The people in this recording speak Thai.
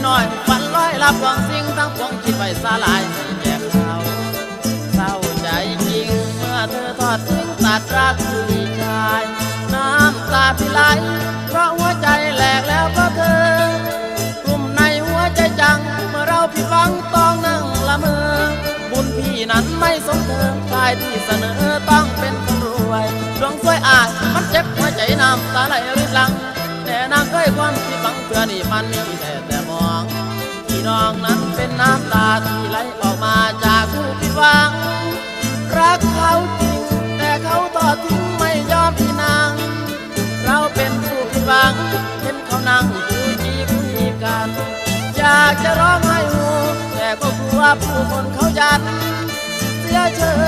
น้อยฝันลอยลับหวังสิ่งทั้งปวงคิดไปสลายให้แก่เขาเศร้าใจจริงเมื่อเธอทอดทิ้งตัดรักที่ชายน้ำตาพี่ไหลเพราะหัวใจแหลกแล้วเพราะเธอกลุ่มในหัวใจจังเมื่อเราผิดหวังต้องนั่งละเมอบุญพี่นั้นไม่สมเธอชายที่เสนอต้องเป็นคนรวยดวงสวยอายมันเจ็บหัวใจน้ำตาไหลรินหลังแต่นางเคยความผิดหวังเพื่อนี่มันมีแต่มองพี่น้องนั้นเป็นน้ำตาที่ไหลออกมาจากผู้ผิดหวังรักเขาจริงแต่เขาทอดทิ้งไม่ยอมพี่นางเราเป็นผู้ผิดหวังเห็นเขานั่งจูจีคุยกันอยากจะร้องไห้หูแต่ก็กลัวผู้คนเขายันเสียเฉย